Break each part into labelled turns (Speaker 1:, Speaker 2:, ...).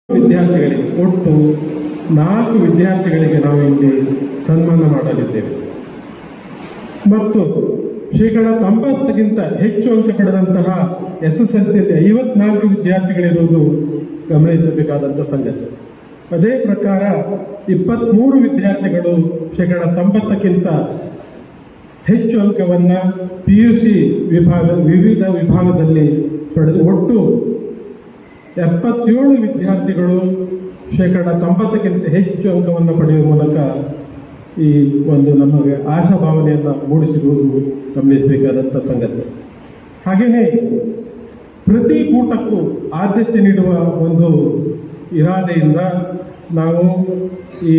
Speaker 1: ವಿದ್ಯಾರ್ಥಿಗಳಿಗೆ ಒಟ್ಟು 4 ವಿದ್ಯಾರ್ಥಿಗಳಿಗೆ ನಾವು ಇಲ್ಲಿ ಸನ್ಮಾನ ಮಾಡಲಿದ್ದೇವೆ ಮತ್ತು ಶೇಕಡ 90ಕ್ಕಿಂತ ಹೆಚ್ಚು ಅಂಕ ಪಡೆದಂತಹ SSLCಯಲ್ಲಿ 54 ವಿದ್ಯಾರ್ಥಿಗಳಿರುವುದು ಗಮನಿಸಬೇಕಾದಂಥ ಸಂಗತಿ. ಅದೇ ಪ್ರಕಾರ 23 ವಿದ್ಯಾರ್ಥಿಗಳು ಶೇಕಡ 90ಕ್ಕಿಂತ ಹೆಚ್ಚು ಅಂಕವನ್ನು PUC ವಿವಿಧ ವಿಭಾಗದಲ್ಲಿ ಪಡೆದು ಒಟ್ಟು 77 ವಿದ್ಯಾರ್ಥಿಗಳು ಶೇಕಡ 90ಕ್ಕಿಂತ ಹೆಚ್ಚು ಅಂಕವನ್ನು ಪಡೆಯುವ ಮೂಲಕ ಈ ಒಂದು ನಮಗೆ ಆಶಾಭಾವನೆಯನ್ನು ಮೂಡಿಸಿರುವುದು ಗಮನಿಸಬೇಕಾದಂಥ ಸಂಗತಿ. ಹಾಗೆಯೇ ಪ್ರತಿ ಕೂಟಕ್ಕೂ ಆದ್ಯತೆ ನೀಡುವ ಒಂದು ಇರಾದೆಯಿಂದ ನಾವು ಈ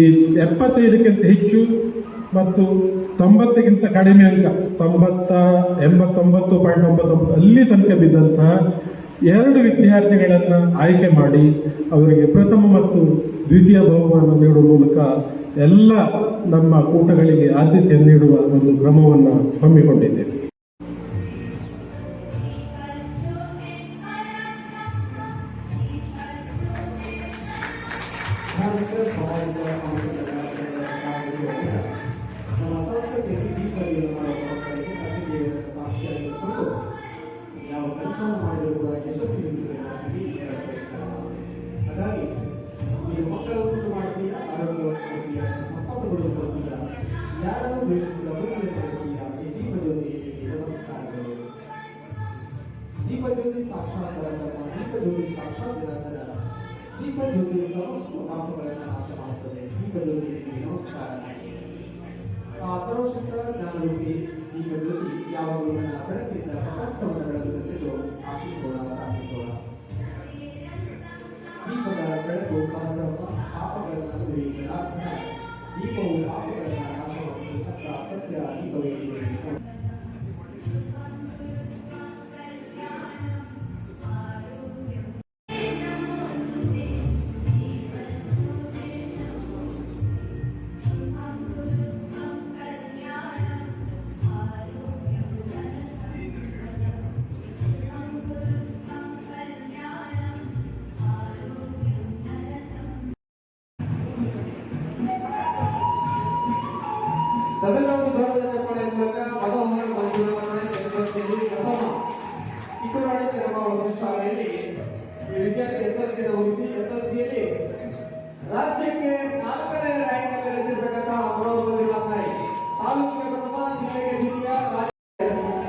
Speaker 1: 75ಕ್ಕಿಂತ ಹೆಚ್ಚು ಮತ್ತು 90ಕ್ಕಿಂತ ಕಡಿಮೆ ಅಂಕ 89.99 ಅಲ್ಲಿ ತನಕ ಬಿದ್ದಂತಹ 2 ವಿದ್ಯಾರ್ಥಿಗಳನ್ನು ಆಯ್ಕೆ ಮಾಡಿ ಅವರಿಗೆ ಪ್ರಥಮ ಮತ್ತು ದ್ವಿತೀಯ ಬಹುಮಾನ ನೀಡುವ ಮೂಲಕ ಎಲ್ಲ ನಮ್ಮ ಕೂಟಗಳಿಗೆ ಆದ್ಯತೆಯನ್ನು ನೀಡುವ ಒಂದು ಕ್ರಮವನ್ನು ಹಮ್ಮಿಕೊಂಡಿದ್ದೇವೆ.
Speaker 2: ದೀಪಜ್ಯೋತಿ ಸಾಕ್ಷಾತ್ಕಾರ ದೀಪಜ್ಯೋತಿ ಸಾಕ್ಷಾತ್ ನಿರಂತರ ದೀಪಜ್ಯೋತಿ ಸಮಸ್ತ ಪಾಪಗಳನ್ನು ನಾಶ ಮಾಡುತ್ತದೆ. ದೀಪಜ್ಯೋತಿಗೆ ನಮಸ್ಕಾರ. ಸರ್ವಶಕ್ತ ಜ್ಞಾನರೂಪಿ ದೀಪಜ್ಯೋತಿ ಯಾವಾಗಲೂ ನನ್ನ ಬೆಳಕಿಂದ ಪ್ರಪಂಚವನ್ನು ಬೆಳಗುತ್ತದೆಂದು ಆಶಿಸೋಣ, ಪ್ರಾರ್ಥಿಸೋಣ. ದೀಪದ ಬೆಳಕು ಪರಬ್ರಹ್ಮ, ಪಾಪಗಳನ್ನು ಸುರಿಯುವುದಿಲ್ಲ. ದೀಪವು ಪಾಪಗಳನ್ನು ನಾಶ ಮಾಡುತ್ತದೆ. ಸತ್ಯ ದೀಪವೇ. ತಮಿಳುನಾಡು ಜ್ವರದ ಚಪ್ಪಾಳೆ ಮೂಲಕ ಪದವನ್ನು ಚಿಕ್ಕರಾಡಿ ನಮ್ಮ ಶಾಲೆಯಲ್ಲಿ ವಿದ್ಯಾರ್ಥಿ SSLC ಮುಗಿಸಿ SSLCಯಲ್ಲಿ ರಾಜ್ಯಕ್ಕೆ 4ನೇ ರ್ಯಾಂಕ್ ಗಳಿಸಿರ್ತಕ್ಕಂತಹ ಅನುಭವದಲ್ಲಿ ಮಾತನಾಡಿ ತಾಲೂಕಿಗೆ ಪ್ರಥಮ, ಜಿಲ್ಲೆಗೆ ದ್ವಿತೀಯ,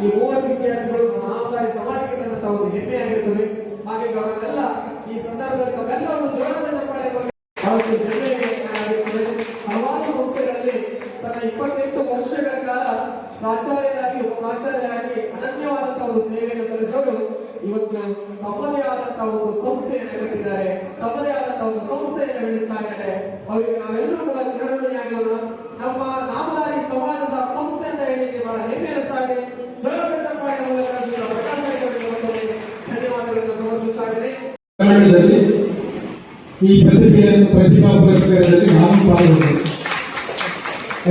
Speaker 2: ಈ 30 ವಿದ್ಯಾರ್ಥಿಗಳು ನಾಮಧಾರಿ ಸಮಾಜಕ್ಕೆ ತಂದಂತಹ ಒಂದು ಹೆಮ್ಮೆಯಾಗಿರುತ್ತದೆ. ಹಾಗೆ ಅವರೆಲ್ಲ ಈ ಸಂದರ್ಭದಲ್ಲಿ ತಾವೆಲ್ಲರೂ ಜ್ವರದ ಚಪ್ಪಾಳೆ ಹಲವಾರು ಸಂಸ್ಥೆಗಳಲ್ಲಿ ತನ್ನ 28 ವರ್ಷಗಳ ಕಾಲ ಪ್ರಾಚಾರ್ಯರಾಗಿ ಉಪಪ್ರಾಚಾರ್ಯರಾಗಿ ಅನನ್ಯವಾದಂತಹ ಒಂದು ಸೇವೆಯನ್ನು ಸಲ್ಲಿಸೋರು ಇವತ್ತು ತಮ್ಮದೇ ಆದಂತಹ ಒಂದು ಸಂಸ್ಥೆಯನ್ನು ಕಟ್ಟಿದ್ದಾರೆ, ತಮ್ಮದೇ ಆದಂತಹ ಒಂದು ಸಂಸ್ಥೆಯನ್ನು ಬೆಳೆಸ್ತಾ ಇದ್ದಾರೆ. ಅವರಿಗೆ ನಾವೆಲ್ಲರೂ ಕೂಡ ಚಿರಋಣಿಯಾಗೋಣ. ನಮ್ಮ ನಾಮಧಾರಿ ಸಮಾಜದ ಸಂಸ್ಥೆ ಅಂತ ಹೇಳಿಕ್ಕೆ ಬಹಳ ಹೆಮ್ಮೆ ಅನಿಸ್ತಾಗಿದೆ. ಧನ್ಯವಾದಗಳನ್ನು ಸಮರ್ಪಿಸ್ತಾಯಿದ್ದೇನೆ.
Speaker 3: ಕನ್ನಡದಲ್ಲಿ ಈ ಪ್ರತಿಭೆಯನ್ನು ಪ್ರತಿಭಾ ಪುರಸ್ಕಾರದಲ್ಲಿ ನಾನು ಪಾಲ್ಗೊಂಡಿದ್ದೆ.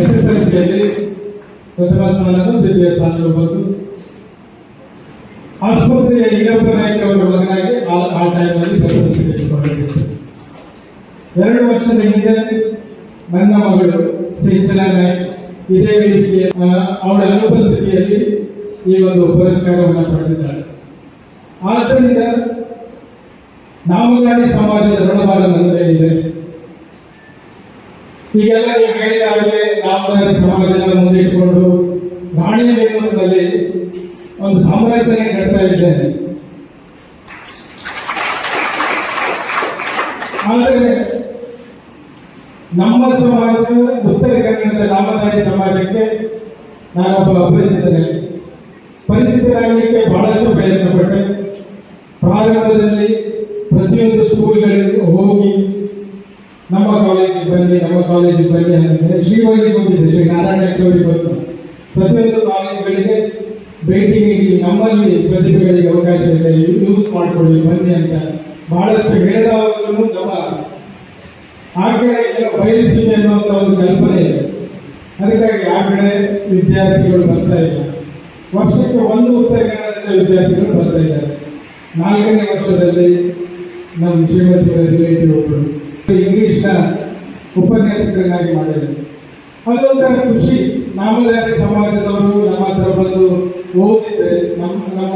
Speaker 3: SSLCಯಲ್ಲಿ ಪ್ರಥಮ ಸ್ಥಾನ, ದ್ವಿತೀಯ ಸ್ಥಾನ ಬಂದು ಆಸ್ಪತ್ರೆಯ ಈರಪ್ಪ ನಾಯ್ಕ ಅವರ ಮಗನಾಗಿ ಆ ಟೈಮಲ್ಲಿ ಪ್ರಶಸ್ತಿ ತೆಗೆದುಕೊಂಡಿದ್ದೆ. 2 ವರ್ಷದ ಹಿಂದೆ ನನ್ನ ಮಗಳು ಸಿಂಚನ ನಾಯ್ಕ ಇದೇ ವೇದಿಕೆ ಅವಳ ಅನುಪಸ್ಥಿತಿಯಲ್ಲಿ ಈ ಒಂದು ಪುರಸ್ಕಾರವನ್ನು ಪಡೆದಿದ್ದಾಳೆ. ಆದ್ದರಿಂದ ನಾಮಧಾರಿ ಸಮಾಜದ ಋಣಭಾರ ನನ್ನ ಮೇಲಿದೆ. ಈಗೆಲ್ಲ ನೀವು ಹೇಳಿದಾಗಲೇ ನಾಮಧಾರಿ ಸಮಾಜದ ಮುಂದೆ ಇಟ್ಟುಕೊಂಡು ರಾಣಿಬೆನ್ನೂರಿನಲ್ಲಿ ಒಂದು ಸಾಮ್ರಾಜ್ಯನೇ ಕಟ್ತಾ ಇದ್ದೇನೆ. ಆದರೆ ನಮ್ಮ ಸಮಾಜ ಉತ್ತರ ಕನ್ನಡದ ನಾಮಧಾರಿ ಸಮಾಜಕ್ಕೆ ನಾನೊಬ್ಬ ಪರಿಚಿತರಾಗಲಿಕ್ಕೆ ಬಹಳಷ್ಟು ಪ್ರಯತ್ನ ಪಟ್ಟೆ. ಪ್ರಾರಂಭದಲ್ಲಿ ಪ್ರತಿಯೊಂದು ಸ್ಕೂಲ್ಗಳಿಗೆ ಹೋಗಿ ನಮ್ಮ ಕಾಲೇಜಿಗೆ ಬನ್ನಿ ಅಂದರೆ ಶ್ರೀವಾರಿಗೆ ಹೋಗಿದ್ದೆ, ಶ್ರೀ ನಾರಾಯಣ ಅವರಿಗೆ ಬಂದು ಪ್ರತಿಯೊಂದು ಕಾಲೇಜುಗಳಿಗೆ ಭೇಟಿ ನೀಡಿ ನಮ್ಮಲ್ಲಿ ಪ್ರತಿಭೆಗಳಿಗೆ ಅವಕಾಶ ಇದೆ, ಯೂಸ್ ಮಾಡಿಕೊಳ್ಳಿ ಬನ್ನಿ ಅಂತ ಬಹಳಷ್ಟು ಹೇಳಿದವಾಗಲೂ ನಮ್ಮ ಆ ಕಡೆ ಬಯಲಿಸಿದೆ ಅನ್ನುವಂಥ ಒಂದು ಕಲ್ಪನೆ ಇದೆ. ಅದಕ್ಕಾಗಿ ಆ ಕಡೆ ವಿದ್ಯಾರ್ಥಿಗಳು ಬರ್ತಾ ಇಲ್ಲ. ವರ್ಷಕ್ಕೆ 1 ಉತ್ತರ ಕನ್ನಡದ ವಿದ್ಯಾರ್ಥಿಗಳು ಬರ್ತಾ ಇದ್ದಾರೆ. 4ನೇ ವರ್ಷದಲ್ಲಿ ನಮ್ಮ ಶ್ರೀಮತಿಯವರ ರಿಲೇಟಿವ್ ಒಬ್ಬರು ಇಂಗ್ಲೀಷ್ನ ಉಪನ್ಯಾಸಕರನ್ನಾಗಿ ಮಾಡಿದ್ದಾರೆ. ಅದೊಂಥರ ಖುಷಿ. ನಾಮಧಾರಿ ಸಮಾಜದವರು ನಮ್ಮ ಹತ್ರ ಬಂದು ಓದಿದ್ರೆ, ನಮ್ಮ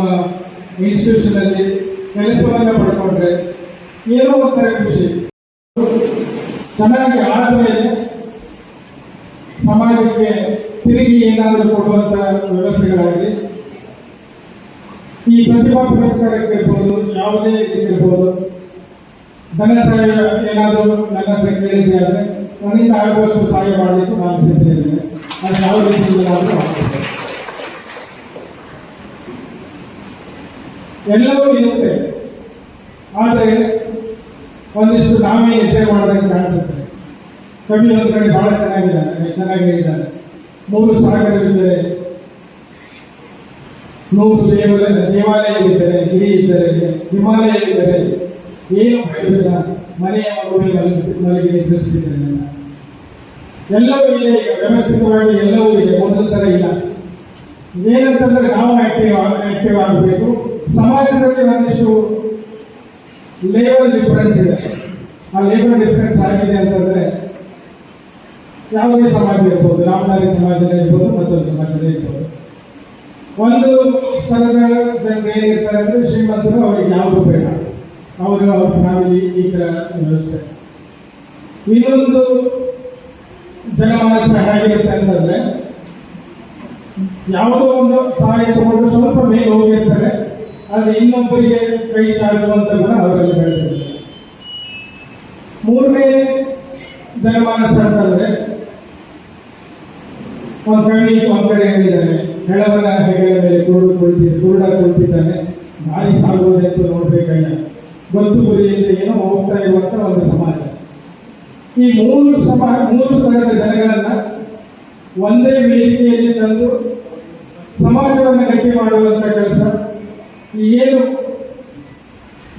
Speaker 3: ಇನ್ಸ್ಟಿಟ್ಯೂಷನಲ್ಲಿ ಕೆಲಸವನ್ನು ಪಡ್ಕೊಂಡ್ರೆ ಏನೋ ಒಂಥರ ಖುಷಿ. ಚೆನ್ನಾಗಿ ಆದಮೇಲೆ ಸಮಾಜಕ್ಕೆ ತಿರುಗಿ ಏನಾದರೂ ಕೊಡುವಂಥ ವ್ಯವಸ್ಥೆಗಳಾಗಲಿ, ಈ ಪ್ರತಿಭಾ ಪುರಸ್ಕಾರಕ್ಕಿರ್ಬೋದು, ಯಾವುದೇ ಇದಕ್ಕಿರ್ಬೋದು, ಧನ ಸಹಾಯ ಏನಾದರೂ ನನ್ನ ಹತ್ರ ಕೇಳಿದೆ ಆದರೆ ನನ್ನಿಂದ ಆಗುವಷ್ಟು ಸಹಾಯ ಮಾಡಲಿಕ್ಕೆ ನಾನು ಸಿದ್ಧರಿದ್ದೇನೆ. ಅದು ಯಾವ ರೀತಿಯಿಂದ ಮಾಡ್ತೇನೆ. ಎಲ್ಲವೂ ಇರುತ್ತೆ, ಆದರೆ ಒಂದಿಷ್ಟು ನಾವೇ ನಿದ್ರೆ ಮಾಡೋದಕ್ಕೆ ಕಾಣಿಸುತ್ತೆ. ಕವಿ ಒಂದು ಕಡೆ ಬಹಳ ಚೆನ್ನಾಗಿ ಹೇಳಿದ್ದಾರೆ. 3 ಸಾಗರವಿದ್ದರೆ, 100 ದೇವಾಲಯವಿದ್ದರೆ, ಗಿರಿ ಇದ್ದರೆ, ಹಿಮಾಲಯವಿದ್ದರೆ ಏನು ಪ್ರಯೋಜನ? ಮನೆಯ ಮಗುವೆ ಮಲಗಿ ನಿದ್ರಿಸುತ್ತಿದ್ದಾರೆ. ಎಲ್ಲವೂ ಇದೆ, ಈಗ ವ್ಯವಸ್ಥಿತವಾಗಿ ಎಲ್ಲವೂ ಇದೆ, ಒಂದೊಂದು ಥರ ಇಲ್ಲ. ಏನಂತಂದ್ರೆ ನಾವು ಆಕ್ಟಿವ್ ಆಗಬೇಕು. ಸಮಾಜದಲ್ಲಿ ಒಂದಿಷ್ಟು ಲೇಬಲ್ ಡಿಫರೆನ್ಸ್ ಇದೆ. ಆ ಲೇಬಲ್ ಡಿಫರೆನ್ಸ್ ಆಗಿದೆ ಅಂತಂದ್ರೆ ಯಾವುದೇ ಸಮಾಜ ಇರ್ಬೋದು, ನಾಮಧಾರಿ ಸಮಾಜನೇ ಇರ್ಬೋದು, ಮತ್ತೊಂದು ಸಮಾಜನೇ ಇರ್ಬೋದು. ಒಂದು ಸ್ಥಳದ ಜನರು ಏನಿರ್ತಾರೆ ಅಂದ್ರೆ ಶ್ರೀಮಂತರು, ಅವರಿಗೆ ಯಾವುದು ಬೇಡ, ಅವ್ರ ಫ್ಯಾಮಿಲಿ ಈ ಥರ ವ್ಯವಸ್ಥೆ. ಇನ್ನೊಂದು ಜನಮಾನಸ ಹೇಗಿರುತ್ತೆ ಅಂತಂದ್ರೆ ಯಾವುದೋ ಒಂದು ಸಹಾಯ ತಗೊಂಡು ಸ್ವಲ್ಪ ಮೇಲೆ ಹೋಗಿರ್ತಾರೆ, ಆದರೆ ಇನ್ನೊಬ್ಬರಿಗೆ ಕೈ ಚಾಚುವಂತ ಗುಣ ಅವರಲ್ಲಿ ಬೆಳೆದಿರುತ್ತೆ. 3ನೇ ಜನಮಾನಸ ಅಂತಂದ್ರೆ ಒಂದು ಕವಿ ಒಂದು ಕಡೆ ಹೇಳಿದ್ದಾನೆ, ಹೆಳವನ ಹೆಗಲ ಮೇಲೆ ಕುರುಡ ಕುಳಿತಿದ್ದಾನೆ, ದಾರಿ ಸಾಗುವುದೆಂದು ನೋಡ್ಬೇಕಯ್ಯ, ಗೊತ್ತು ಗುರಿಯಿಂದ ಏನೋ ಹೋಗ್ತಾ ಇರುವಂತ ಒಂದು ಸಮಾಜ. ಈ 3 ಸ್ತರದ ಜನಗಳನ್ನ ಒಂದೇ ವೇದಿಕೆಯಲ್ಲಿ ತಂದು ಸಮಾಜವನ್ನು ಗಟ್ಟಿ ಮಾಡುವಂತ ಕೆಲಸ. ಏನು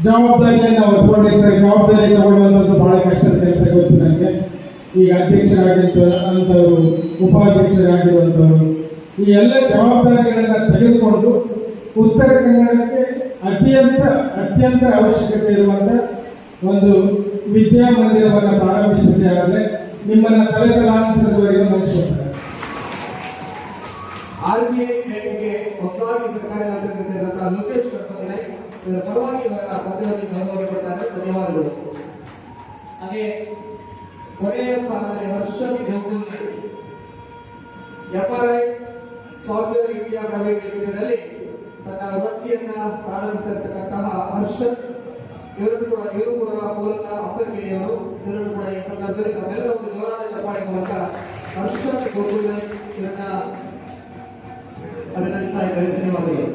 Speaker 3: ಜವಾಬ್ದಾರಿಯನ್ನು ಅವರು ತಗೊಂಡಿರ್ತಾರೆ, ಜವಾಬ್ದಾರಿ ತಗೊಳ್ಳುವಂಥದ್ದು ಬಹಳ ಕಷ್ಟದ ಕೆಲಸ. ಗೊತ್ತು ನನಗೆ. ಈಗ ಅಧ್ಯಕ್ಷರಾಗಿರುವಂಥವ್ರು, ಉಪಾಧ್ಯಕ್ಷರಾಗಿರುವಂಥವ್ರು, ಈ ಎಲ್ಲ ಜವಾಬ್ದಾರಿಗಳನ್ನ ತೆಗೆದುಕೊಂಡು ಉತ್ತರ ಕನ್ನಡಕ್ಕೆ ಅತ್ಯಂತ ಅವಶ್ಯಕತೆ ಇರುವಂತ ಒಂದು ವಿದ್ಯಾಮಂದಿರವನ್ನು ಪ್ರಾರಂಭಿಸಿದೆ. ಆದರೆ ನಿಮ್ಮನ್ನ ತಲೆತಲಾಂತರದವರೆಗೂ ನಡೆಸುತ್ತಾರೆ.
Speaker 2: RBI ಬ್ಯಾಂಕ್ಗೆ ಹೊಸದಾಗಿ ಸರ್ಕಾರಿ ನೌಕರಿಗೆ ಸೇರಿದಂತಹ ಲೋಕೇಶ್ ಕರ್ಪತಿನ ಇದರ ಪರವಾಗಿ ಇವರ ಪದವಿಯಲ್ಲಿ ಗೌರವಿಸಿದ್ದಾರೆ. ಧನ್ಯವಾದಗಳು. ಹಾಗೆ ಕೊನೆಯ ಸ್ಥಾನದಲ್ಲಿ Harshad Devagundi, FRI software India private ಲಿಮಿಟೆಡ್ನಲ್ಲಿ ತನ್ನ ವೃತ್ತಿಯನ್ನ ಪ್ರಾರಂಭಿಸಿರ್ತಕ್ಕಂತಹ ಹರ್ಷದ್, ಇವರು ಕೂಡ ಮೂಲತಃ ಅಸಂಖ್ಯೆಯವರು. ಇವರು ಕೂಡ ಈ ಸಂದರ್ಭದಲ್ಲಿ ತಮ್ಮೆಲ್ಲ ಒಂದು ಜೋರಾದ ಚಪ್ಪಾಳೆ ಮೂಲಕ ಹರ್ಷದ್ ದೇವಗುಂದಿ ಇದನ್ನ ಅಭಿನಂದಿಸ್ತಾ ಇದ್ದಾರೆ. ಧನ್ಯವಾದಗಳು.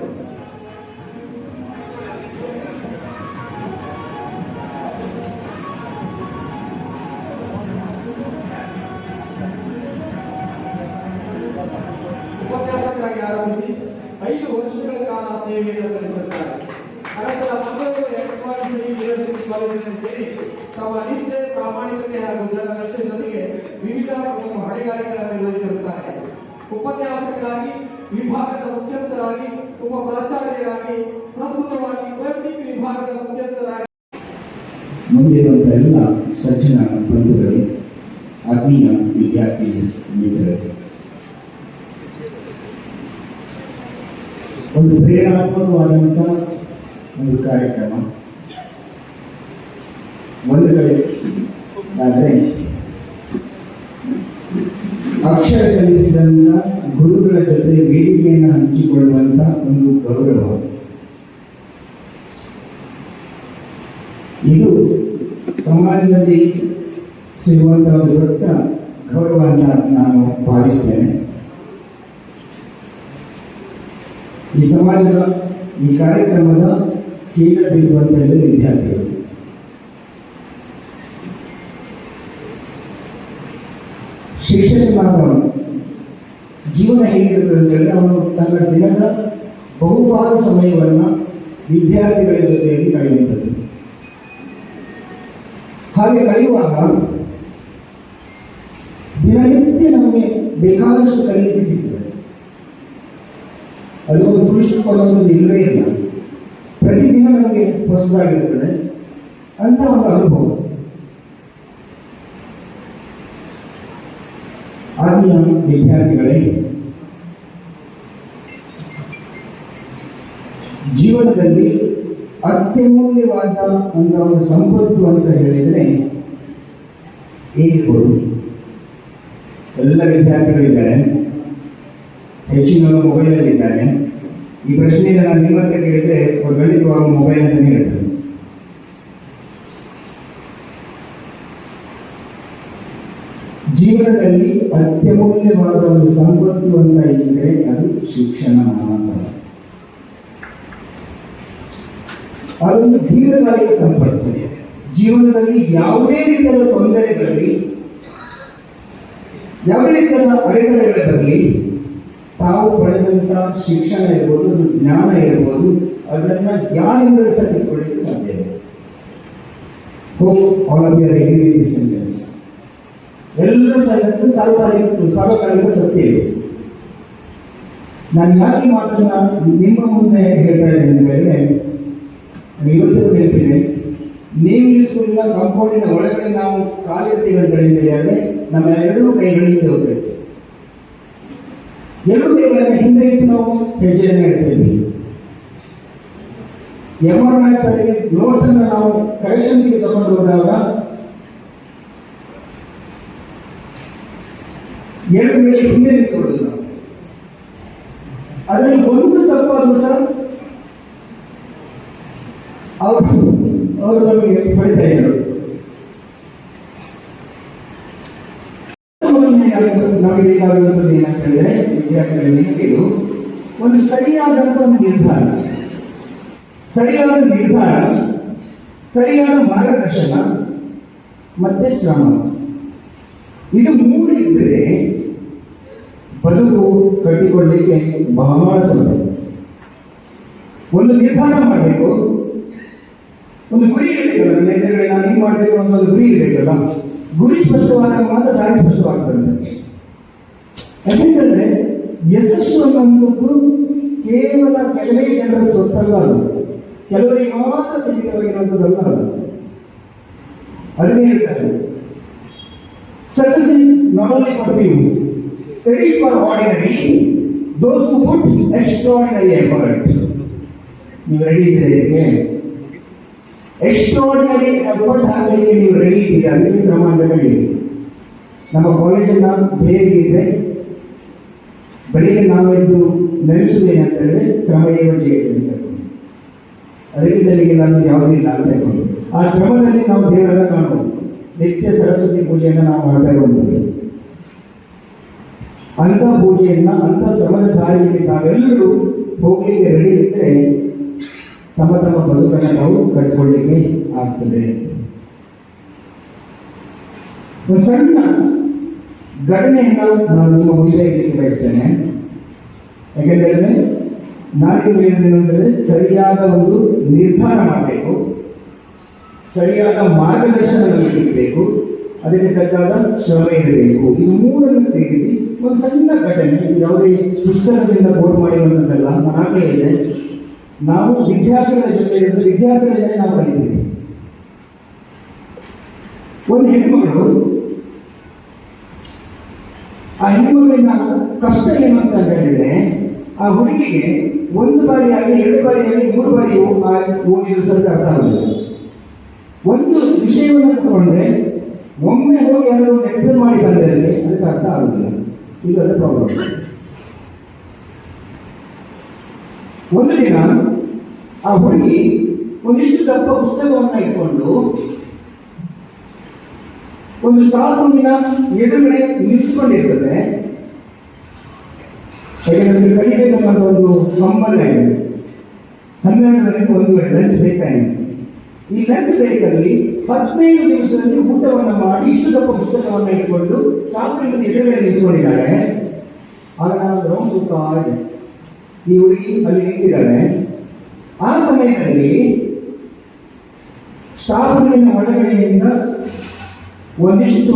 Speaker 2: ಉಪನ್ಯಾಸಕರಾಗಿ ಆರಂಭಿಸಿ 5 ವರ್ಷಗಳ ಕಾಲ ಸೇವೆಯನ್ನು ಸಲ್ಲಿಸುತ್ತಾರೆ. ಅನಂತರ ಮಂಗಳೂರು ಯೂನಿವರ್ಸಿಟಿ ಕಾಲೇಜಿನಲ್ಲಿ ಸೇರಿ ತಮ್ಮ ನಿಷ್ಠೆ, ಪ್ರಾಮಾಣಿಕತೆ ಹಾಗೂ ಜನರಕ್ಷಣೆಯೊಂದಿಗೆ ವಿವಿಧ ಹೊಣೆಗಾರಿಕೆಗಳನ್ನು ನಿರ್ವಹಿಸಿರುತ್ತಾರೆ. ಉಪನ್ಯಾಸಕರಾಗಿ, ವಿಭಾಗದ ಮುಖ್ಯಸ್ಥರಾಗಿ, ಉಪ ಪ್ರಾಚಾರ್ಯರಾಗಿ, ಪ್ರಸ್ತುತವಾಗಿ ಕೋಚಿಂಗ್ ವಿಭಾಗದ ಮುಖ್ಯಸ್ಥರಾಗಿ.
Speaker 4: ಮುಂದಿರುವಂಥ ಎಲ್ಲ ಸಜ್ಜನ ಬಂಧುಗಳೇ, ಆತ್ಮೀಯ ವಿದ್ಯಾರ್ಥಿ ಮಿತ್ರರೇ, ಒಂದು ಪ್ರೇರಣಾತ್ಮಕವಾದಂಥ ಒಂದು ಕಾರ್ಯಕ್ರಮ. ಒಂದು ಕಡೆ ಆದರೆ ಅಕ್ಷರ ಕಲಿಸಿದಂಥ ಗುರುಗಳ ಜೊತೆ ವೇದಿಕೆಯನ್ನು ಹಂಚಿಕೊಳ್ಳುವಂಥ ಒಂದು ಗೌರವ. ಇದು ಸಮಾಜದಲ್ಲಿ ಸಿಗುವಂಥ ಒಂದು ದೊಡ್ಡ ಗೌರವ ಅಂತ ನಾನು ಭಾವಿಸ್ತೇನೆ. ಈ ಸಮಾಜದ ಈ ಕಾರ್ಯಕ್ರಮದ ಕೇಂದ್ರ ಬಿಂದು ಅಂತ ಹೇಳಿದ್ರೆ ವಿದ್ಯಾರ್ಥಿಗಳು. ಶಿಕ್ಷಕನಾದ ಜೀವನ ಹೇಗಿರುತ್ತದೆ ಅಂತಂದರೆ ಅವನು ತನ್ನ ದಿನದ ಬಹುಪಾಲು ಸಮಯವನ್ನು ವಿದ್ಯಾರ್ಥಿಗಳ ಜೊತೆಯಲ್ಲಿ ಕಳೆಯುವಂಥದ್ದು. ಹಾಗೆ ಕಳೆಯುವಾಗ ದಿನನಿತ್ಯ ನಮಗೆ ಬೇಕಾದಷ್ಟು ಕಲಿಯಲಿಕ್ಕೆ ಸಿಗ್ತದೆ. ಅದು ಒಂದು ಪುರುಷ ಕೊಡುವಂಥದ್ದು ಇಲ್ಲವೇ ಇಲ್ಲ. ಪ್ರತಿದಿನ ನಮಗೆ ಹೊಸದಾಗಿರ್ತದೆ. ಅಂತ ಒಂದು ಅನುಭವ. ಆತ್ಮೀಯ ವಿದ್ಯಾರ್ಥಿಗಳೇ, ಜೀವನದಲ್ಲಿ ಅತ್ಯಮೂಲ್ಯವಾದ ಅಂತ ಒಂದು ಸಂಪತ್ತು ಅಂತ ಹೇಳಿದರೆ ಏನಿರ್ಬೋದು? ಎಲ್ಲ ವಿದ್ಯಾರ್ಥಿಗಳಿದ್ದಾರೆ, ಹೆಚ್ಚಿನವರು ಮೊಬೈಲಲ್ಲಿದ್ದಾರೆ. ಈ ಪ್ರಶ್ನೆಯನ್ನು ನಾನು ನಿಮ್ಮ ಹತ್ರ ಕೇಳಿದರೆ ಅವರು ಖಂಡಿತವಾಗ ಮೊಬೈಲ್ ಅಂತಲೇ ಹೇಳ್ತಾರೆ. ಜೀವನದಲ್ಲಿ ಅತ್ಯಮೂಲ್ಯವಾದ ಒಂದು ಸಂಪತ್ತು ಅಂತ ಇದ್ದರೆ ಅದು ಶಿಕ್ಷಣ ಮಾತ್ರ. ಅದೊಂದು ದೀರ್ಘಕಾಲಿಕ ಸಂಪತ್ತು. ಜೀವನದಲ್ಲಿ ಯಾವುದೇ ರೀತಿಯ ತೊಂದರೆ ಬರಲಿ, ಯಾವುದೇ ರೀತಿಯ ಅಡೆತಡೆಗಳು ಬರಲಿ, ತಾವು ಪಡೆದಂಥ ಶಿಕ್ಷಣ ಇರ್ಬೋದು, ಜ್ಞಾನ ಇರ್ಬೋದು, ಅದನ್ನು ಯಾರಿಂದಲೂ ಸಹ ತಿಳ್ಕೊಳ್ಳಿಕ್ಕೆ ಸಾಧ್ಯ ಇದೆ. All of you are agree with this sentence. ಎಲ್ಲರೂ ಸಾರ್ವಕಾಲಿಕ ಸತ್ಯ ಇದೆ. ನಾನು ಯಾಕೆ ಮಾತನ್ನ ನಿಮ್ಮ ಮುಂದೆ ಹೇಳ್ತಾ ಇದ್ದೇನೆ ಅಂತ ಹೇಳಿದ್ರೆ, ಇವತ್ತು ಹೇಳ್ತೀನಿ, ನೀವು ಈ ಸ್ಕೂಲಿನ ಕಾಂಪೌಂಡಿನ ಒಳಗಡೆ ನಾವು ಕಾಲಿಡ್ತೀವಿ ಅಂತ ಹೇಳಿದರೆ ನಮ್ಮ ಎರಡೂ ಕೈಗಳಿಗೆ ಹೋಗ್ತೇವೆ. ಎರಡೂ ಕೈಗಳನ್ನು ಹಿಂದೆ ಇಟ್ಟು ನಾವು ಹೆಜ್ಜೆಯನ್ನು ಇಡ್ತೇವೆ. MRS ನೋಟ್ಸ್ ಅನ್ನು ನಾವು ಕರೆಕ್ಷನ್ಸ್ಗೆ ತಗೊಂಡು ಹೋದಾಗ ಎರಡು ವೇಳೆ ಹಿಂದೆ ನಿಂತುಕೊಳ್ಳೋದು ನಾವು. ಅದರಲ್ಲಿ ಒಂದು ತಪ್ಪಾದರೂ ಸಹ ಅವರು ನಮಗೆ ಪಡಿತಾ ಇದ್ದರು. ನಮಗೆ ಬೇಕಾಗಿರುವಂಥದ್ದು ಏನಂತ ಹೇಳಿದ್ರೆ, ವಿದ್ಯಾರ್ಥಿಗಳಿಗೆ ಇದು ಒಂದು ಸರಿಯಾದಂಥ ಒಂದು ನಿರ್ಧಾರ, ಸರಿಯಾದ ಮಾರ್ಗದರ್ಶನ ಮತ್ತೆ ಶ್ರಮ. ಇದು ಮೂರು ಇದ್ದರೆ ಬದುಕು ಕಟ್ಟಿಕೊಳ್ಳಲಿಕ್ಕೆ ಬಹಳ ಸುಲಭ. ಒಂದು ನಿರ್ಧಾರ ಮಾಡಬೇಕು, ಒಂದು ಗುರಿ ಇರಬೇಕಲ್ಲ. ನನ್ನ ಎದುರುಗಡೆ ನಾನು ಏನು ಮಾಡಬೇಕು ಅನ್ನೋ ಒಂದು ಗುರಿ ಇರಬೇಕಲ್ಲ. ಗುರಿ ಸ್ಪಷ್ಟವಾದಾಗ ಮಾತ್ರ ದಾರಿ ಸ್ಪಷ್ಟವಾಗ್ತದೆ. ಯಾಕೆಂದರೆ ಯಶಸ್ಸು ಅನ್ನುವಂಥದ್ದು ಕೇವಲ ಕೆಲವೇ ಜನರ ಸ್ವತ್ತಲ್ಲ, ಅದು ಕೆಲವರಿಗೆ ಮಾತ್ರ ಸೀಮಿತವಾಗಿರುವಂಥದ್ದಲ್ಲ. ಅದನ್ನೇ ಹೇಳ್ತಾರೆ, success is not only for few, it is for ordinary, those who put extraordinary effort. ನೀವು ರೆಡಿ ಇದ್ದೀರಾ? ಎಕ್ಸ್ಟ್ರಾರ್ಡಿನರಿ ಎಫರ್ಟ್ ಹಾಕಲಿಕ್ಕೆ ನೀವು ರೆಡಿ ಇದ್ದೀರಾ? ಅದಕ್ಕೆ ಶ್ರಮ ಅಂತ ಕರೀರಿ. ನಮ್ಮ ಕಾಲೇಜನ್ನು ಹೇಗಿದೆ, ಬೆಳಿಗ್ಗೆ ನಾವೆದ್ದು ನಡೆಸುವುದೇನಂತ ಹೇಳಿದ್ರೆ ಶ್ರಮ ಜೀವಿತ. ಅದಕ್ಕೆ ನನಗೆ ನಾನು ಯಾವುದಿಲ್ಲ ಅಂತ ಹೇಳ್ಬೋದು. ಆ ಶ್ರಮದಲ್ಲಿ ನಾವು ದೇವರನ್ನು ಕಾಣಬಹುದು. ನಿತ್ಯ ಸರಸ್ವತಿ ಪೂಜೆಯನ್ನು ನಾವು ಮಾಡ್ತಾ ಇರುವಂಥದ್ದು. ಅಂಥ ಪೂಜೆಯನ್ನು, ಅಂಥ ಶ್ರಮದ ದಾರಿಯಲ್ಲಿ ತಾವೆಲ್ಲರೂ ಹೋಗಲಿಕ್ಕೆ ರೆಡಿ ಇದ್ದರೆ ತಮ್ಮ ತಮ್ಮ ಬದುಕನ್ನು ನಾವು ಕಟ್ಟಿಕೊಳ್ಳಿಕ್ಕೆ ಆಗ್ತದೆ. ಒಂದು ಸಣ್ಣ ಘಟನೆಯನ್ನು ನಾನು ನಿಮ್ಮ ಮುಂದೆ ಇರಲಿಕ್ಕೆ ಬಯಸ್ತೇನೆ. ಯಾಕೆಂದರೆ ನಾಲ್ಕು ಹೇಳಿದ್ರೆ ಸರಿಯಾದ ಒಂದು ನಿರ್ಧಾರ ಮಾಡಬೇಕು, ಸರಿಯಾದ ಮಾರ್ಗದರ್ಶನಗಳು ಸಿಗಬೇಕು, ಅದಕ್ಕೆ ತಕ್ಕಾದ ಶ್ರಮ ಇರಬೇಕು. ಇದು ಮೂರನ್ನು ಸೇರಿಸಿ ಒಂದು ಸಣ್ಣ ಘಟನೆ, ಯಾವುದೇ ಪುಸ್ತಕದಿಂದ ಕೋಟ್ ಮಾಡಿರುವಂಥದ್ದಲ್ಲ. ನಾನೇ ಇದೆ, ನಾವು ವಿದ್ಯಾರ್ಥಿಗಳ ಜೊತೆ ನಾವು ಕಲಿತೀವಿ. ಒಂದು ಹೆಣ್ಣುಮಗಳು, ಆ ಹೆಣ್ಣುಮಗಳಿನ ಕಷ್ಟ ಏನು ಅಂತ ಹೇಳಿದ್ರೆ, ಆ ಹುಡುಗಿಗೆ ಒಂದು ಬಾರಿ ಆಗಲಿ, ಎರಡು ಬಾರಿ ಆಗಲಿ, ಮೂರು ಬಾರಿ ಓದಿದ್ರು ಸ್ವಲ್ಪ ಅರ್ಥ ಆಗುದಿಲ್ಲ. ಒಂದು ವಿಷಯವನ್ನು ತಗೊಂಡ್ರೆ ಒಮ್ಮೆ ಹೋಗಿ ಅದನ್ನು ಎಕ್ಸ್ಪ್ಲೇನ್ ಮಾಡಿ ಬಂದರೆ ಅದಕ್ಕೆ ಅರ್ಥ ಆಗುದಿಲ್ಲ. ಇದು ಅದರ ಪ್ರಾಬ್ಲಮ್. ಒಂದು ದಿನ ಆ ಹುಡುಗಿ ಒಂದಿಷ್ಟು ದಪ್ಪ ಪುಸ್ತಕವನ್ನು ಇಟ್ಕೊಂಡು ಒಂದು ಸ್ಟಾಫ್ ರೂಮಿನ ಎದುರುಗಡೆ ನಿಂತುಕೊಂಡಿರ್ತದೆ. ಯಾಕೆಂದ್ರೆ ಕಲಿಬೇಕನ್ನೋದು ಒಂದು ಕಂಬಲ್ ಆಗಿದೆ. 12 1 ಲಂಚ್ ಬೇಕಾಗಿದೆ. ಈ ಲಂಚ್ ಬ್ರೇಕಲ್ಲಿ 15 ನಿಮಿಷದಲ್ಲಿ ಊಟವನ್ನು ಮಾಡಿ ಇಷ್ಟು ದಪ್ಪ ಪುಸ್ತಕವನ್ನು ಇಟ್ಕೊಂಡು ಸ್ಟಾಫ್ ರೂಮಿನ ಎದುರುಗಡೆ ನಿಂತುಕೊಂಡಿದ್ದಾಳೆ. ಆಗ ನಾನು ರೌಂಡ್ ಸುತ್ತಾ ಇದೆ. ಈ ಹುಡುಗಿ ಅಲ್ಲಿ ನಿಂತಿದ್ದಾಳೆ. ಆ ಸಮಯದಲ್ಲಿ ಸ್ಟಾಫ್ ರೂಮಿನ ಒಳಗಡೆಯಿಂದ ಒಂದಿಷ್ಟು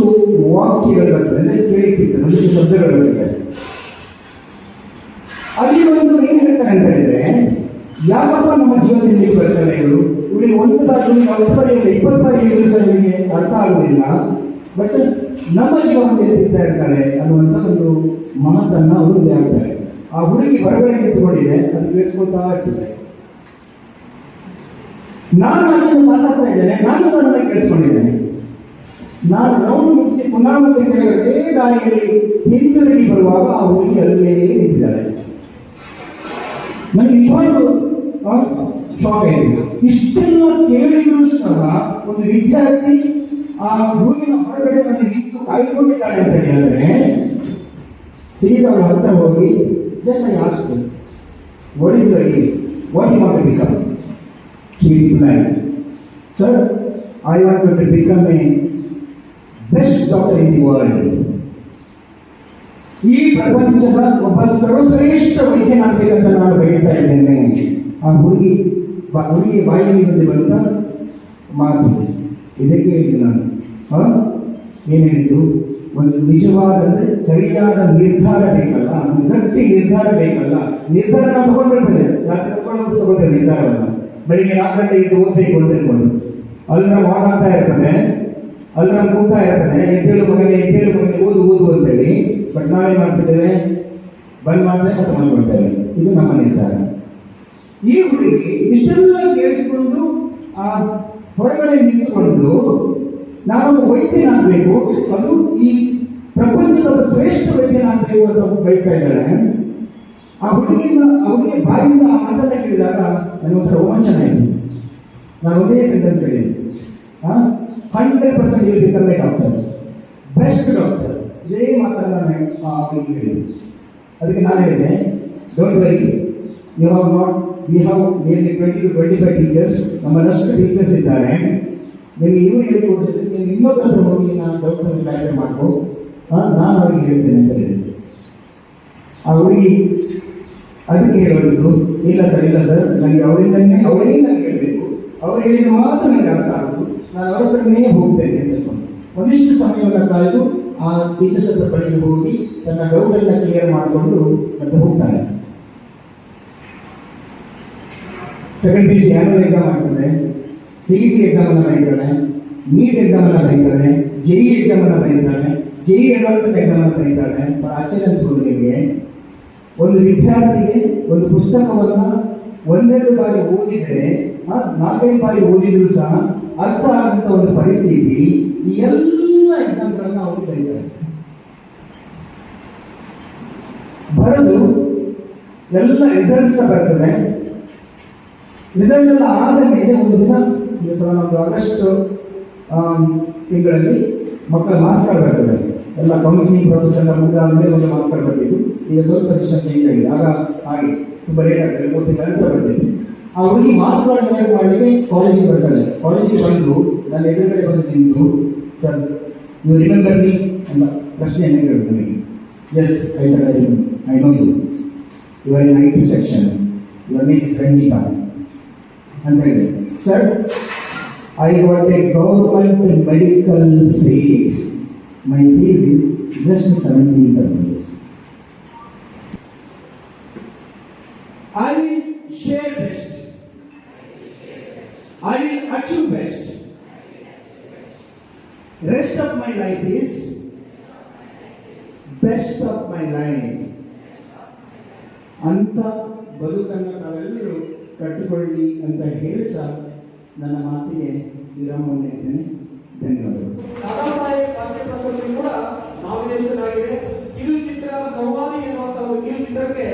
Speaker 4: ವಾಕ್ಯಗಳು ಬರ್ತದೆ, ಕೇಳಿ ಸಿಗ್ತದೆ, ಒಂದಿಷ್ಟು ಶಬ್ದಗಳು ಬರ್ತದೆ. ಅಲ್ಲಿ ಒಂದು ಏನು ಹೇಳ್ತಾರೆ ಅಂತ ಹೇಳಿದ್ರೆ, ಯಾಕಪ್ಪ ನಮ್ಮ ಜೀವನದಲ್ಲಿ ಬರ್ತಾರೆ ಇವಳಿಗೆ ಒಂದು ಬಾರಿ 10 ಬಾರಿ 20 ಬಾರಿ ಹೇಳಿದ್ರು ಸಹ ಇವಳಿಗೆ ಅರ್ಥ ಆಗುವುದಿಲ್ಲ. ಬಟ್ ನಮ್ಮ ಜೀವನದಲ್ಲಿ ತಿಂತಾ ಇರ್ತಾಳೆ ಅನ್ನುವಂಥ ಒಂದು ಮಾತನ್ನು ಅವರು ಹೇಳ್ತಾರೆ. ಆ ಹುಡುಗಿ ಹೊರಗಡೆ ನಿಂತುಕೊಂಡಿದೆ, ಅದು ಕೇಳಿಸ್ಕೊಳ್ತಾ ಇರ್ತದೆ. ನಾನು ಆಚೆ ಪಾಸ್ ಆಗ್ತಾ ಇದ್ದೇನೆ, ನಾನು ಸಹ ಅದನ್ನು ಕೇಳಿಸ್ಕೊಂಡಿದ್ದೇನೆ. ನಾನು ರೌಂಡ್ ಮುಗಿಸಿ ಪುನಃ ಮತ್ತೆ ಕೆಳಗಡೆ ದಾರಿಯಲ್ಲಿ ಹಿಂದಿರುಗಿ ಬರುವಾಗ ಆ ಹುಡುಗಿ ಅಲ್ಲೇ ನಿಂತಿದ್ದಾಳೆ. ನನಗೆ ನಿಜವಾಗ್ಲೂ ಶಾಕ್ ಆಯಿತು. ಇಷ್ಟೆಲ್ಲ ಕೇಳಿದ್ರು ಸಹ ಒಂದು ವಿದ್ಯಾರ್ಥಿ ಆ ರೂಮಿನ ಹೊರಗಡೆ ಬಂದು ನಿಂತು ಕಾಯ್ದುಕೊಂಡಿದ್ದಾಳೆ ಅಂತ ಹೇಳಿದ್ರೆ ಸೀದಾ ಅವಳ ಹತ್ರ ಹೋಗಿ just I asked what is your aim, what you want to become? She replied, sir, I want to become a best doctor in the world. ಈ ಪ್ರಪಂಚದ ಒಬ್ಬ ಸರ್ವಶ್ರೇಷ್ಠ ವೈದ್ಯನಾಗಬೇಕಂತ ನಾನು ಬಯಸ್ತಾ ಇದ್ದೇನೆ. ಆ ಹುಡುಗಿ ಬಾಯಲ್ಲಿ ಬಂದ ಮಾತು ಇದಕ್ಕೆ ಹೇಳಿದ್ದು ನಾನು. ಏನು ಹೇಳಿದ್ದು? ಒಂದು ನಿಜವಾದ ಸರಿಯಾದ ನಿರ್ಧಾರ ಬೇಕಲ್ಲ, ಒಂದು ಗಟ್ಟಿ ನಿರ್ಧಾರ ಬೇಕಲ್ಲ. ನಿರ್ಧಾರ ನಾವು ತಗೊಂಡ್ಬಿಡ್ತೇವೆ, ರಾತ್ರಿ ತಗೊಳ್ತೇವೆ ನಿರ್ಧಾರವನ್ನು. ಬೆಳಿಗ್ಗೆ 4 ಗಂಟೆ ಇದು ಓದಬೇಕು ಅಂತ ಹೇಳ್ಕೊಂಡು ಅಲ್ರಾಮ್ ಆನ್ ಆಗ್ತಾ ಇರ್ತದೆ, ಅಲ್ರಾಮ್ ಕೂಗ್ತಾ ಇರ್ತದೆ, ಎದ್ದೇಳು ಮಗನೇ ಓದು ಅಂತೇಳಿ. ಬಟ್ ನಾವೇನು ಮಾಡ್ತಿದ್ದೇವೆ? ಬಂದ್ ಮಾಡಿದ್ರೆ ಮತ್ತೆ ಮಾಡ್ಕೊಳ್ತೇವೆ. ಇದು ನಮ್ಮ ನಿರ್ಧಾರ. ಈ ಹುಡುಗಿ ಇಷ್ಟೆಲ್ಲ ಕೇಳಿಸಿಕೊಂಡು ಆ ಹೊರಗಡೆ ನಿಂತುಕೊಂಡು ನಾವು ವೈದ್ಯನಾಗಬೇಕು, ಅದು ಈ ಪ್ರಪಂಚದ ಶ್ರೇಷ್ಠ ವೈದ್ಯನಾಗಬೇಕು ಅಂತ ಬಯಸ್ತಾ ಇದ್ದಾಳೆ. ಆ ಹುಡುಗಿಯ ಬಾಯಿಂದ ಆ ಮಾತನ್ನ ಕೇಳಿದಾಗ ನನಗೊಂಥರ ರೋಮಾಂಚನ ಆಯಿತು. ನಾನು ಒಂದೇ ಸೆಂಟೆನ್ಸ್ ಹೇಳಿದೆ, 100% will become a doctor, best doctor. ಇದೇ ಮಾತನ್ನು ನಾನು ಅವರಿಗೆ ಹೇಳಿದೆ. ಅದಕ್ಕೆ ನಾನು ಹೇಳಿದೆ, don't worry, we have nearly 20 to 25 teachers. ನಮ್ಮಲ್ಲಷ್ಟು ಟೀಚರ್ಸ್ ಇದ್ದಾರೆ. ನಿಮಗೆ ಇವರು ಹೇಳಿಕೊಟ್ಟಿದ್ರೆ ನೀವು ಇನ್ನೊಬ್ಬರು ಹೋಗಿ ನಾನು ಡೌಟ್ಸನ್ನು ಕ್ಲಾರಿಫೈ ಮಾಡ್ಕೊ, ನಾನು ಅವರಿಗೆ ಹೇಳ್ತೇನೆ ಅಂತ ಹೇಳಿದೆ. ಆ ಹುಡುಗಿ ಅದಕ್ಕೆ ಹೇಳೋದು, ಇಲ್ಲ ಸರ್, ನನಗೆ ಅವರೇ ನನಗೆ ಹೇಳಬೇಕು, ಅವ್ರು ಹೇಳಿದ ಮಾತ್ರ ನನಗೆ ಅರ್ಥ ಆಗೋದು, ನಾನು ಅವ್ರ ಹತ್ರನೇ ಹೋಗ್ತೇನೆ ಅಂತ ಹೇಳ್ಕೊಂಡು ಒಂದಿಷ್ಟು ಸಮಯವನ್ನು ಕಾಯ್ದು ಆ ಟೀಚರ್ಸ್ ಹತ್ರ ಬಳಿಗೆ ಹೋಗಿ ತನ್ನ ಡೌಟನ್ನು ಕ್ಲಿಯರ್ ಮಾಡಿಕೊಂಡು ಮತ್ತೆ ಹೋಗ್ತಾನೆ. ಸೆಕೆಂಡ್ PUC ಆ್ಯನುವಲ್ ಎಕ್ಸಾಮ್ ಆಗ್ತದೆ, CET ಎಕ್ಸಾಮನ್ನು ಬರೀತಾನೆ, ನೀಟ್ ಎಕ್ಸಾಮನ್ನು ಬರೀತಾನೆ, JEE ಎಕ್ಸಾಮನ್ನು ಬರೀತಾನೆ, JEE ಅಡ್ವಾನ್ಸ್ಡ್ ಎಕ್ಸಾಮನ್ನು ಬರೀತಾನೆ. ಆಶ್ಚರ್ಯ ಅನಿಸ್ಬೋದು ನಿಮಗೆ. ಒಂದು ವಿದ್ಯಾರ್ಥಿಗೆ ಒಂದು ಪುಸ್ತಕವನ್ನು 1-2 ಬಾರಿ ಓದಿದರೆ, 4-5 ಬಾರಿ ಓದಿದ್ರು ಸಹ ಅರ್ಥ ಆಗಂತ ಒಂದು ಪರಿಸ್ಥಿತಿ ಈ ಎಲ್ಲ ಎಕ್ಸಾಮ್ಗಳನ್ನು ಅವರು ಬರೀತಾರೆ. ಬರೆದು ಎಲ್ಲ ರಿಸಲ್ಟ್ಸ್ ಬರ್ತದೆ. ರಿಸಲ್ಟ್ ಎಲ್ಲ ಆದ ಮೇಲೆ ಒಂದು ದಿನ ನಮ್ಮದು ಆಗಸ್ಟ್ ತಿಂಗಳಲ್ಲಿ ಮಕ್ಕಳ ಮಾರ್ಕ್ಸ್ ಕಾರ್ಡ್ ಬರ್ತದೆ. ಎಲ್ಲ ಕೌನ್ಸಿಲಿಂಗ್ ಪ್ರೊಸೆಸ್ ಎಲ್ಲ ಮುಗಿದಾದ ಮೇಲೆ ಒಂದು ಮಾರ್ಕ್ಸ್ ಕಾರ್ಡ್ ಬರ್ತಿದ್ದು. ಈಗ ಸ್ವಲ್ಪ ಸಿಸ್ಟಮ್ ಚೇಂಜ್ ಆಗಿದೆ. ಆಗ ಹಾಗೆ ತುಂಬ ಲೇಟ್ ಆಗ್ತದೆ, 3 ತಿಂಗಳ ನಂತರ ಬರ್ತಿತ್ತು. ಆ ಹುಡುಗಿ ಮಾರ್ಕ್ಸ್ ಕಾರ್ಡ್ ತಯಾರು ಮಾಡಲಿಕ್ಕೆ ಕಾಲೇಜಿಗೆ ಬರ್ತಾಳೆ. ಕಾಲೇಜಿಗೆ ಬಂದು ನನ್ನ ಎದುರುಗಡೆ ಬಂದು ನಿಂತು, ಸರ್, ನೀವು ರಿಮೆಂಬರ್ ಮೀ ಅಂತ ಪ್ರಶ್ನೆಯನ್ನು ಕೇಳ್ತೀನಿ. Yes, I know you are in IT section, your name is Ranjita ಅಂತ ಹೇಳಿದೆ. Sir, I want a government medical seat, my fees is just 17,000. I will share best. I will achieve best. Rest of my life is best of my life. ಅಂತ ಬದುಕನ್ನು ನಾವೆಲ್ಲರೂ ಕಟ್ಟಿಕೊಳ್ಳಿ ಅಂತ ಹೇಳ್ತಾ ನನ್ನ ಮಾತಿಗೆ ವಿರಾಮವನ್ನು ನೀಡ್ತೇನೆ. ಧನ್ಯವಾದಗಳು.
Speaker 2: ದಾದಾ ಸಾಹೇಬ್ ಫಾಲ್ಕೆ ಪ್ರಶಸ್ತಿ ಕೂಡ ನಾಮಿನೇಷನ್ ಆಗಿದೆ. ಕಿರುಚಿತ್ರ ಸಂವಾದಿ ಎನ್ನುವಂತಹ ಒಂದು ಕಿರುಚಿತ್ರಕ್ಕೆ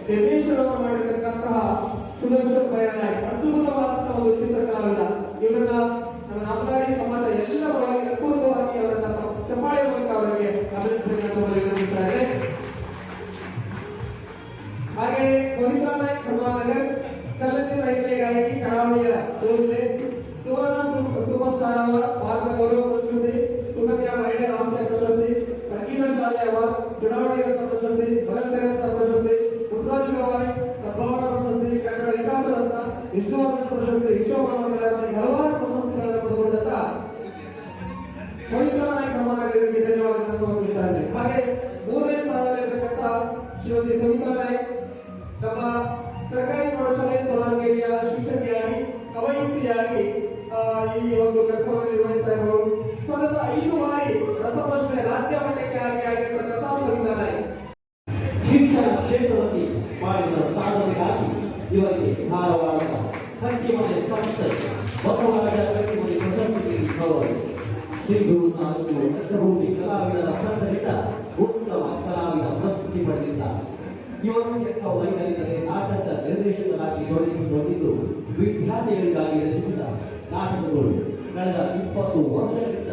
Speaker 2: ನಿರ್ದೇಶನವನ್ನು ಮಾಡಿರ್ತಕ್ಕಂತಹ ಸುದರ್ಶನ್ ಬೈರನಾಯಕ್ ಅದ್ಭುತವಾದಂತಹ ಒಂದು ಚಿತ್ರಕಾರರ ಇವರನ್ನ ನಮ್ಮ ನಾಮಧಾರಿ ಸಮಾಜ ಎಲ್ಲ ಪರವಾಗಿ ಅಪೂರ್ವವಾಗಿ ಅವರನ್ನ ಚಪ್ಪಾಳೆ ಮೂಲಕ ಅವರಿಗೆ ಅಭಿನಂದಿಸಬೇಕಾಗುತ್ತಾರೆ. ಹಾಗೆ ಕವಿತಾ ನಾಯಕ್ ಕರ್ನಾಟಕರ್ ಚಲನಚಿತ್ರ ಹಿನ್ನೆಲೆ ಗಾಯಕಿ ಕರಾವಳಿಯ ಯೋಜನೆ ಸುವರ್ಣ ಸೂಪರ್ ಸ್ಟಾರ್ ಅವರ ಭಾರತ ಗೌರವ ಪ್ರಶಸ್ತಿ, ಸುಕನ್ಯಾ ಮಹಿಳಾ ರಾಷ್ಟ್ರೀಯ ಪ್ರಶಸ್ತಿ, ಸಂಗೀತ ಶಾಲೆ ಅವಾರ್ಡ್, ಚುನಾವಣೆ ರತ್ನ ಪ್ರಶಸ್ತಿ, ಬಲಂತೆ ರತ್ನ ಪ್ರಶಸ್ತಿ, ಪುಟ್ಟರಾಜು ಗವಾಯಿ ಸದ್ಭಾವನಾ ಪ್ರಶಸ್ತಿ, ಕನ್ನಡ ವಿಕಾಸ ರತ್ನ, ವಿಷ್ಣುವರ್ಧನ್ ಪ್ರಶಸ್ತಿ, ವಿಶ್ವ
Speaker 5: ಬಸವರಾಜ ಕಟ್ಟಿಮನಿ ಪ್ರಶಸ್ತಿ ಅವರು ಸಿಂಧು ತಾಲೂಕು ರಂಗಭೂಮಿ ಕಲಾವಿದರ ಸಂಘದಿಂದ ಉತ್ತಮ ಕಲಾವಿದ ಪ್ರಶಸ್ತಿ ಪಡೆದಿದ್ದಾರೆ. ಇವರು 2005ರಲ್ಲಿ ನಾಟಕ ನಿರ್ದೇಶಕರಾಗಿ ತೊಡಗಿಸಿಕೊಂಡಿದ್ದು ವಿದ್ಯಾರ್ಥಿಗಳಿಗಾಗಿ ರಚಿಸಿದ ನಾಟಕಗಳು ಕಳೆದ 20 ವರ್ಷಗಳಿಂದ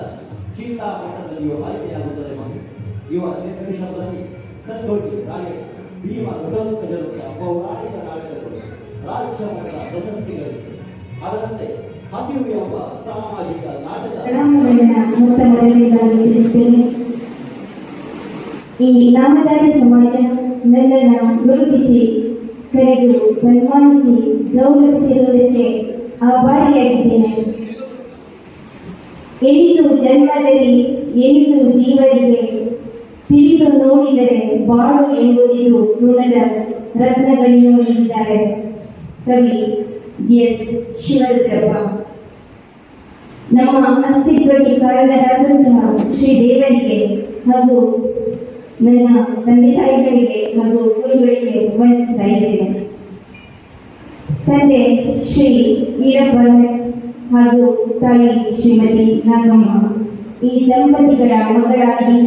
Speaker 5: ಜಿಲ್ಲಾ ಮಟ್ಟದಲ್ಲಿಯೂ ಆಯ್ಕೆಯಾಗುತ್ತದೆ. ಇವರ ನಿರ್ದೇಶನದಲ್ಲಿ ಸಂಗೊಳ್ಳಿ ರಾಯಣ್ಣ, ಭೀಮ ಋತಂಕಜರುತ್ತ ಪೌರಾಣಿಕ ನಾಟಕಗಳು ರಾಜ್ಯ ಮಟ್ಟದ ಪ್ರಶಸ್ತಿಗಳಿವೆ. ಅದರಂತೆ ಹಸಿವು ಎಂಬ ಸಾಮಾಜಿಕ ನಾಟಕ
Speaker 6: ಮೊತ್ತ ಮೊದಲನೇದಾಗಿ ತಿಳಿಸ್ತೇನೆ. ಈ ನಾಮಧಾರಿ ಸಮಾಜ ನನ್ನನ್ನು ಗುರುತಿಸಿ ಕರೆದು ಸನ್ಮಾನಿಸಿ ಗೌರವಿಸಿರುವುದಕ್ಕೆ ಆಭಾರಿಯಾಗಿದ್ದೇನೆ. ಎನಿದು ಜನ್ಮದಲ್ಲಿ ಎನಿದು ಜೀವರಿಗೆ ತಿಳಿದು ನೋಡಿದರೆ ಬಾಳು ಎಂಬುದಿದು ಋಣದ ರತ್ನಗಣಿಯು ನೀಡಿದ್ದಾರೆ ಕವಿ GS ಶಿವರುದ್ರಪ್ಪ. ನಮ್ಮ ಅಸ್ತಿತ್ವಕ್ಕೆ ಕಾರಣರಾದಂತಹ ಶ್ರೀ ದೇವರಿಗೆ ಹಾಗೂ ನನ್ನ ತಂದೆ ತಾಯಿಗಳಿಗೆ ಹಾಗೂ ಗುರುಗಳಿಗೆ ವಂದಿಸ್ತಾ ಇದ್ದೇನೆ. ತಂದೆ ಶ್ರೀ ಈರಪ್ಪ ಹಾಗೂ ತಾಯಿ ಶ್ರೀಮತಿ ನಾಗಮ್ಮ ಈ ದಂಪತಿಗಳ ಮಗಳಾಗಿ,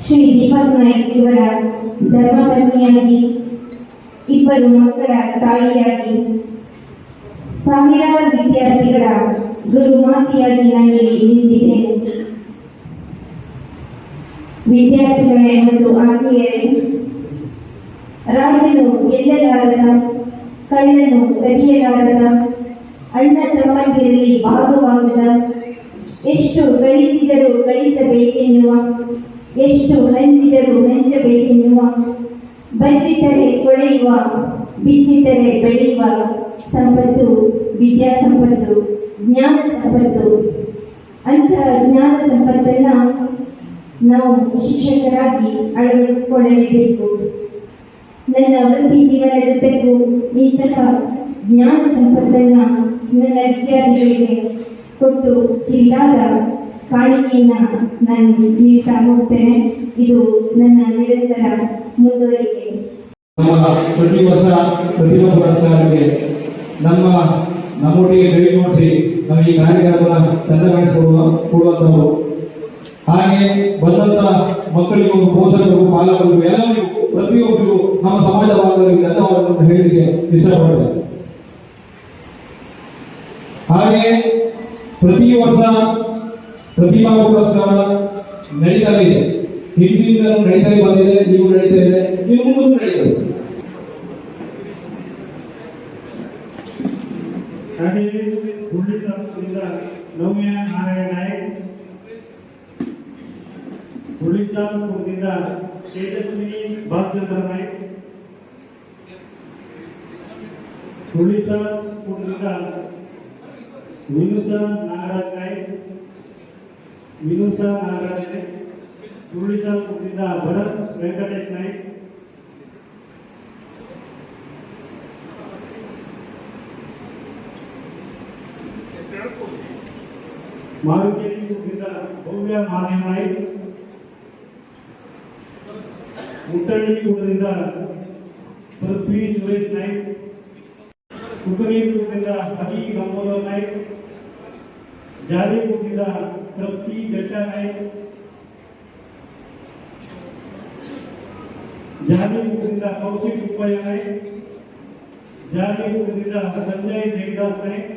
Speaker 6: ಶ್ರೀ ದೀಪಕ್ ನಾಯ್ಕ್ ಇವರ ಧರ್ಮಪತ್ನಿಯಾಗಿ, 2 ಮಕ್ಕಳ ತಾಯಿಯಾಗಿ, ಸಾವಿರಾರು ವಿದ್ಯಾರ್ಥಿಗಳ ಗುರುಮಾತೆಯಾಗಿ ನಾನಿಲ್ಲಿ ನಿಂತಿದ್ದೇನೆ. ವಿದ್ಯಾರ್ಥಿಗಳೇ ಮತ್ತು ಆತ್ಮೀಯರೇ, ರಾಜನು ಗೆಲ್ಲಲಾರದ, ಕಳ್ಳನು ಕದಿಯಲಾರದ, ಅಣ್ಣ ತಮ್ಮಂದಿರಲ್ಲಿ ಭಾಗವಾಗದ, ಎಷ್ಟು ಗಳಿಸಿದರೂ ಗಳಿಸಬೇಕೆನ್ನುವ, ಎಷ್ಟು ಹಂಚಿದರೂ ಹಂಚಬೇಕೆನ್ನುವ, ಬಚ್ಚಿಟ್ಟರೆ ಕೊಳೆಯುವ, ಬಿಚ್ಚಿಟ್ಟರೆ ಬೆಳೆಯುವ ಸಂಪತ್ತು ವಿದ್ಯಾಸಂಪತ್ತು, ಜ್ಞಾನ ಸಂಪತ್ತು. ಅಂತಹ ಜ್ಞಾನ ಸಂಪತ್ತನ್ನು ನಾವು ಶಿಕ್ಷಕರಾಗಿ ಅಳವಡಿಸಿಕೊಳ್ಳಲೇಬೇಕು. ನನ್ನ ವೃತ್ತಿ ಜೀವನದುದ್ದಕ್ಕೂ ಇಂತಹ ಜ್ಞಾನ ಸಂಪತ್ತನ್ನು ನನ್ನ ವಿದ್ಯಾರ್ಥಿಗಳಿಗೆ ಕೊಟ್ಟು ಇல்லாದ ಕಾಣಿಕೆಯನ್ನು ನಾನು ನೀಡ್ತಾ ಹೋಗ್ತೇನೆ. ಇದು ನನ್ನ ನಿರಂತರ ಮುಂದುವರಿಕೆ.
Speaker 3: ಪ್ರತಿ ವರ್ಷ ಪ್ರತಿಭಾ ಪುರಸ್ಕಾರಕ್ಕೆ ನಮ್ಮೊಟ್ಟಿಗೆ ಭೇಟಿ ಮಾಡಿಸಿ ನಾವು ಈ ಕಾರ್ಯಕ್ರಮವನ್ನು ಕೊಡುವಂಥವರು. ಹಾಗೆ ಬಂದಂತ ಮಕ್ಕಳಿಗೂ, ಪೋಷಕರಿಗೂ, ಪಾಲಕರಿಗೂ, ಎಲ್ಲರಿಗೂ, ಪ್ರತಿಯೊಬ್ಬರಿಗೂ ನಮ್ಮ ಸಮಾಜ ಬಾಂಧವರಿಗೆ ಧನ್ಯವಾದಗಳನ್ನು ಹೇಳಲಿಕ್ಕೆ ಇಷ್ಟಪಡ್ತೇವೆ. ಹಾಗೆ ಪ್ರತಿ ವರ್ಷ ಪ್ರತಿಭಾ ಪುರಸ್ಕಾರ ನಡೀತಾ ಇದೆ. ಹಿಂದಿನಿಂದ ನಡೀತಾ ಬಂದಿದೆ, ನೀವು ನಡೀತಾ ಇದೆ, ನೀವು ಮುಂದೆ ನಡೀತದೆ.
Speaker 7: ಹಾಗೆಯೇ ಹುಳ್ಳಿ ಶಾಸಕರಿಂದ ನವ್ಯ ನಾರಾಯಣ ನಾಯಕ್, ಹುಳ್ಳಿ ಶಾಸಕರಿಂದ ತೇಜಸ್ವಿನಿ ಬಾಲಚಂದ್ರ ನಾಯಕ್, ಹುಳ್ಳಿ ಶಾಸಕರಿಂದ ವಿನುಷಾ ನಾಗರಾಜ್ ನಾಯಕ್, ಹುಳ್ಳಿ ಶಾಸಕರಿಂದ ಭರತ್ ವೆಂಕಟೇಶ್ ನಾಯಕ್, ಮಾರುಕೇರಿಯಿಂದ ಭವ್ಯ ಮಾನ್ಯ ನಾಯಕ್, ಮುಟ್ಟಳ್ಳಿಯಿಂದ ಪೃಥ್ವಿ ಸುರೇಶ್ ನಾಯಕ್, ಕುಕನೀರಿಂದ ಹರಿ ಗಂಗೋದರ್ ನಾಯಕ್, ಜಾಲಿಪುರದಿಂದ ತೃಪ್ತಿ ಜಟ್ಟ ನಾಯಕ್, ಜಾಲಿಪುರದಿಂದ ಕೌಶಿಕ್ ಉಪ್ಪಯ್ಯ ನಾಯಕ್, ಜಾಲಿಪುರದಿಂದ ಸಂಜಯ್ ದೇವದಾಸ್ ನಾಯಕ್,